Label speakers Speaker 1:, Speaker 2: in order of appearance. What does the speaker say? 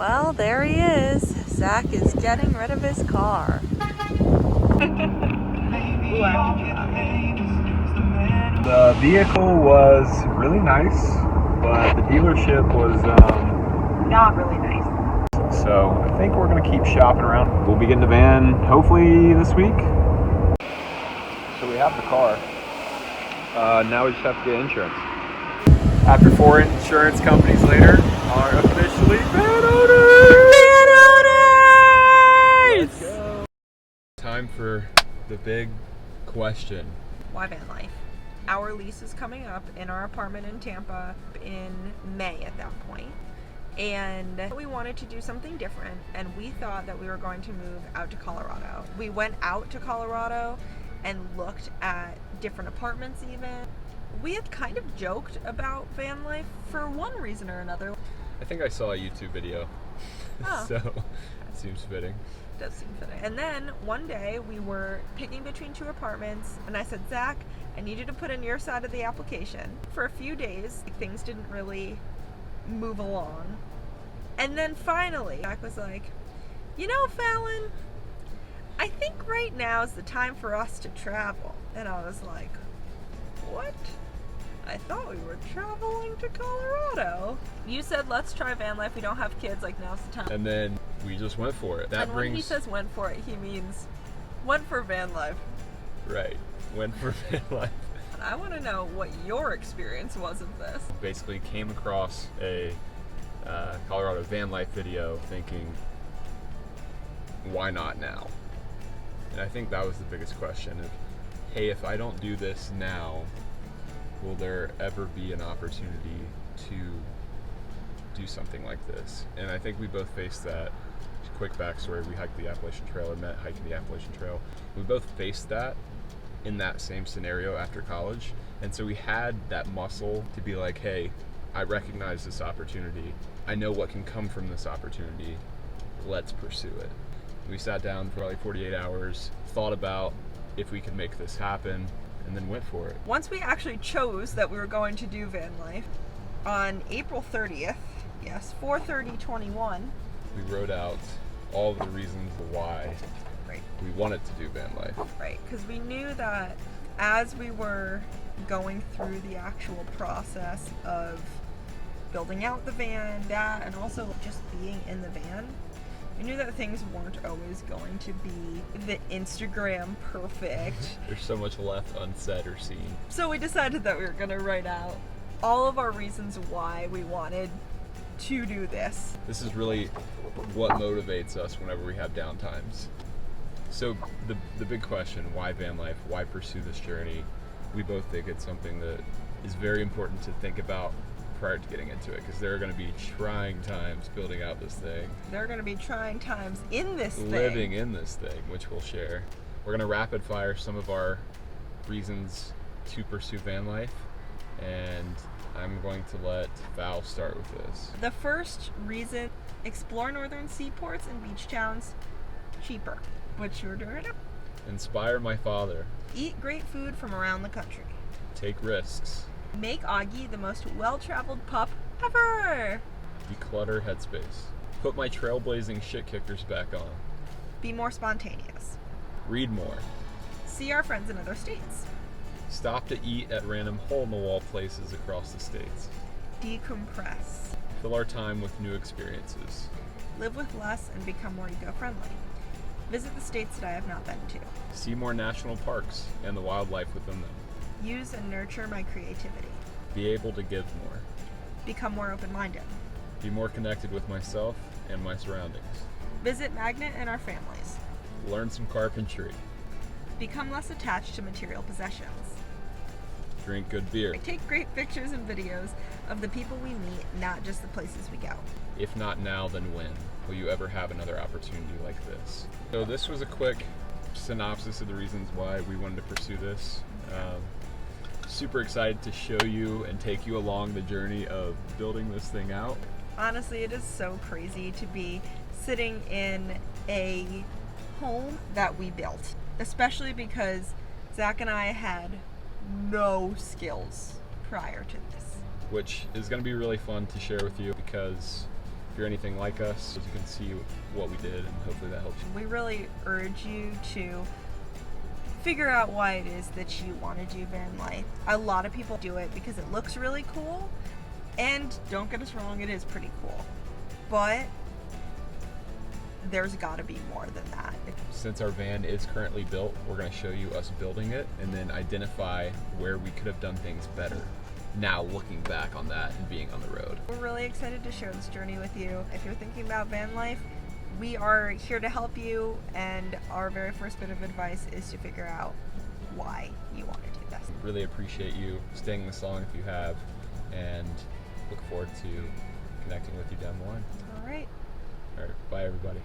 Speaker 1: Well, there he is. Zach is getting rid of his car.
Speaker 2: The vehicle was really nice, but the dealership was
Speaker 1: Not really nice.
Speaker 2: so I think we're going to keep shopping around. We'll be getting the van hopefully this week. So we have the car. Now we just have to get insurance. After 4 insurance companies later, are officially van owners!
Speaker 1: Van owners!
Speaker 2: Let's go! Time for the big question.
Speaker 1: Why Vanlife? Our lease is coming up in our apartment in Tampa in May at that point. And we wanted to do something different, and we thought that we were going to move out to Colorado. We went out to Colorado and looked at different apartments even. We had kind of joked about van life for one reason or another.
Speaker 2: I think I saw a YouTube video, so it seems fitting.
Speaker 1: Does seem fitting. And then one day we were picking between 2 apartments, and I said, Zach, I need you to put in your side of the application. For a few days, things didn't really move along. And then finally, Zach was like, you know, Fallon, I think right now is the time for us to travel. And I was like, what? I thought we were traveling to Colorado. You said, let's try van life. We don't have kids. Like, now's the time.
Speaker 2: And then we just went for it.
Speaker 1: And when he says went for it, he means went for van life.
Speaker 2: Right. Went for van life.
Speaker 1: I want to know what your experience was of this.
Speaker 2: Basically came across a Colorado van life video thinking, why not now? And I think that was the biggest question of, hey, if I don't do this now, will there ever be an opportunity to do something like this? And I think we both faced that. Quick backstory, we hiked the Appalachian Trail, I met hiking the Appalachian Trail. We both faced that in that same scenario after college. And so we had that muscle to be like, hey, I recognize this opportunity. I know what can come from this opportunity. Let's pursue it. We sat down for like 48 hours, thought about if we could make this happen, and then went for it.
Speaker 1: Once we actually chose that we were going to do van life, on April 30th, yes, 4/30/21,
Speaker 2: we wrote out all the reasons why
Speaker 1: right,
Speaker 2: we wanted to do van life.
Speaker 1: right, because we knew that as we were going through the actual process of building out the van, that, and also just being in the van, we knew that things weren't always going to be the Instagram perfect.
Speaker 2: There's so much left unsaid or seen.
Speaker 1: So we decided that we were going to write out all of our reasons why we wanted to do this.
Speaker 2: This is really what motivates us whenever we have downtimes. So the big question, why van life? Why pursue this journey? We both think it's something that is very important to think about prior to getting into it, because there are going to be trying times building out this thing.
Speaker 1: There are going to be trying times in this thing.
Speaker 2: Living in this thing, which we'll share. We're going to rapid fire some of our reasons to pursue van life, and I'm going to let Val start with this.
Speaker 1: The first reason, explore northern seaports and beach towns cheaper, which we're doing now.
Speaker 2: Inspire my father.
Speaker 1: Eat great food from around the country.
Speaker 2: Take risks.
Speaker 1: Make Augie the most well-traveled pup ever.
Speaker 2: Declutter headspace. Put my trailblazing shit kickers back on.
Speaker 1: Be more spontaneous.
Speaker 2: Read more.
Speaker 1: See our friends in other states.
Speaker 2: Stop to eat at random hole-in-the-wall places across the states.
Speaker 1: Decompress.
Speaker 2: Fill our time with new experiences.
Speaker 1: Live with less and become more eco-friendly. Visit the states that I have not been to.
Speaker 2: See more national parks and the wildlife within them.
Speaker 1: Use and nurture my creativity.
Speaker 2: Be able to give more.
Speaker 1: Become more open-minded.
Speaker 2: Be more connected with myself and my surroundings.
Speaker 1: Visit Magnet and our families.
Speaker 2: Learn some carpentry.
Speaker 1: Become less attached to material possessions.
Speaker 2: Drink good beer.
Speaker 1: Take great pictures and videos of the people we meet, not just the places we go.
Speaker 2: If not now, then when? Will you ever have another opportunity like this? So this was a quick synopsis of the reasons why we wanted to pursue this. Super excited to show you and take you along the journey of building this thing out.
Speaker 1: Honestly, it is so crazy to be sitting in a home that we built, especially because Zach and I had no skills prior to this.
Speaker 2: Which is going to be really fun to share with you, because If you're anything like us, you can see what we did, and hopefully that helps you.
Speaker 1: We really urge you to figure out why it is that you want to do van life. A lot of people do it because it looks really cool, and don't get us wrong, it is pretty cool. But there's got to be more than that.
Speaker 2: Since our van is currently built, we're going to show you us building it and then identify where we could have done things better. Now looking back on that and being on the road.
Speaker 1: We're really excited to share this journey with you. If you're thinking about van life, we are here to help you, and our very first bit of advice is to figure out why you want to do this.
Speaker 2: Really appreciate you staying this long if you have, and look forward to connecting with you down the line.
Speaker 1: All right.
Speaker 2: All right, bye everybody.